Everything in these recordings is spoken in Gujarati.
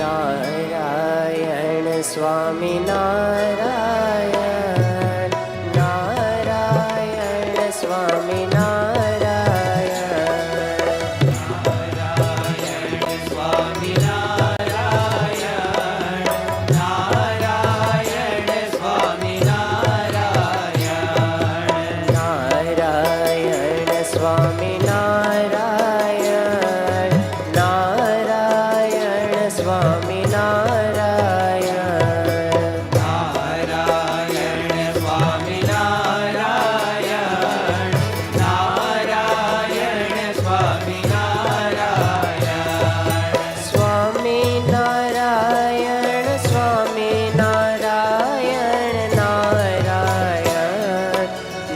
નારાયણ સ્વામી નારાયણ, નારાયણ સ્વામી નારાયણ, નારાયણ સ્વામી નારાયણ, નારાયણ સ્વામી નારાયણ, નારાયણ સ્વામી નારાયણ, નારાયણ સ્વામી નારાયણ, નારાયણ સ્વામી નારાયણ, નારાયણ સ્વામી નારાયણ, સ્વામી નારાયણ, સ્વામી નારાયણ, નારાયણ,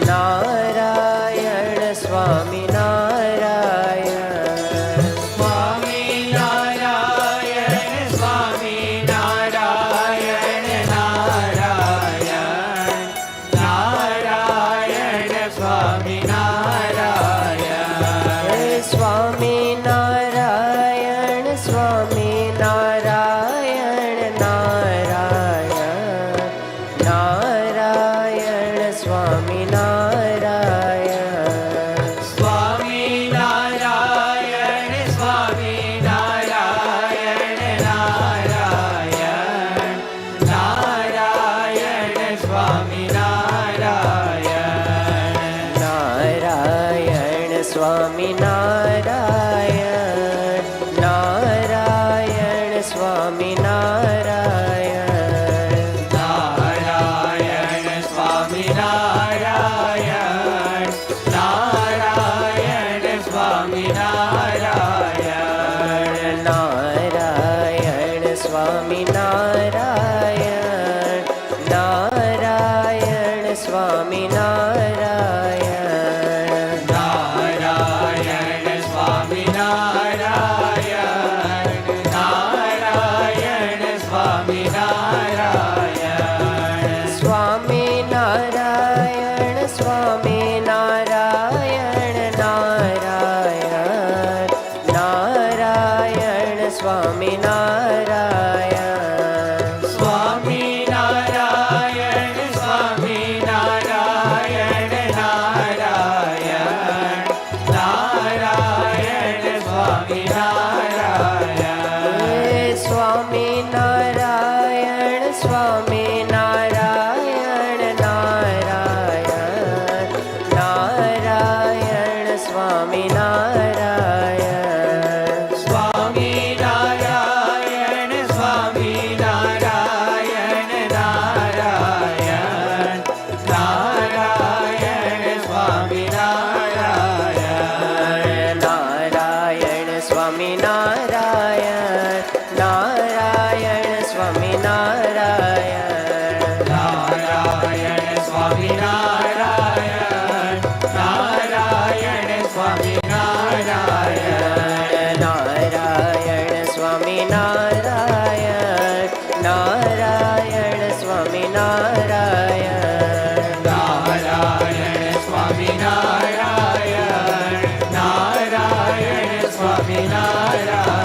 નારાયણ સ્વામી નારાયણ, સ્વામી નારાયણ, સ્વામી નારાયણ, નારાયણ, નારાયણ સ્વામી નારાયણ, સ્વામી નારાયણ, સ્વામી નારાયણ, નારાયણ, નારાયણ સ્વામી નારાયણ, સ્વામી નારાયણ, સ્વામી નારાયણ, નારાયણ, નારાયણ સ્વામી નારાયણ, નારાયણ સ્વામી નારાયણ, નારાયણ સ્વામી નારાયણ, નારાયણ સ્વામી નારાયણ, નારાયણ સ્વામી નારાયણ, નારાયણ સ્વામી નારાયણ, નારાયણ સ્વામી નારાયણ, નારાયણ સ્વામી નારાયણ, નારાયણ સ્વામી નારાયણ, સ્વામી નારાયણ, સ્વામી નારાયણ, નારાયણ, નારાયણ સ્વામી નારાયણ, સ્વામી નારાયણ, સ્વામી નારાયણ, નારાયણ, નારાયણ સ્વામી નારાયણ, સ્વામી નારાયણ, સ્વામી નારાયણ, નારાયણ, નારાયણ સ્વામી નારાયણ, સ્વામી નારાયણ, સ્વામી નારાયણ, નારાયણ, નારાયણ સ્વામી નારાયણ, નારાયણ સ્વામી નારાયણ, નારાયણ સ્વામી નારાયણ, નારાયણ સ્વામી નારાયણ, નારાયણ સ્વામી નારાયણ, નારાયણ સ્વામી નારાયણ, નારાયણ સ્વામી નારાયણ, નારાયણ સ્વામી નારાયણ, નારાયણ સ્વામી નારાયણ,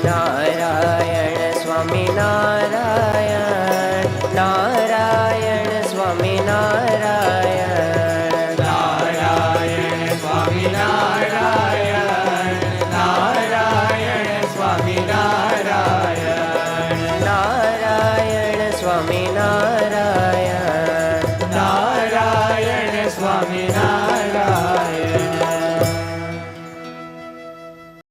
નારાયણ સ્વામી નારાયણ, નારાયણ સ્વામી નારાયણ, નારાયણ સ્વામી નારાયણ, નારાયણ સ્વામી નારાયણ, નારાયણ સ્વામી નારાયણ, નારાયણ સ્વામી નારાયણ.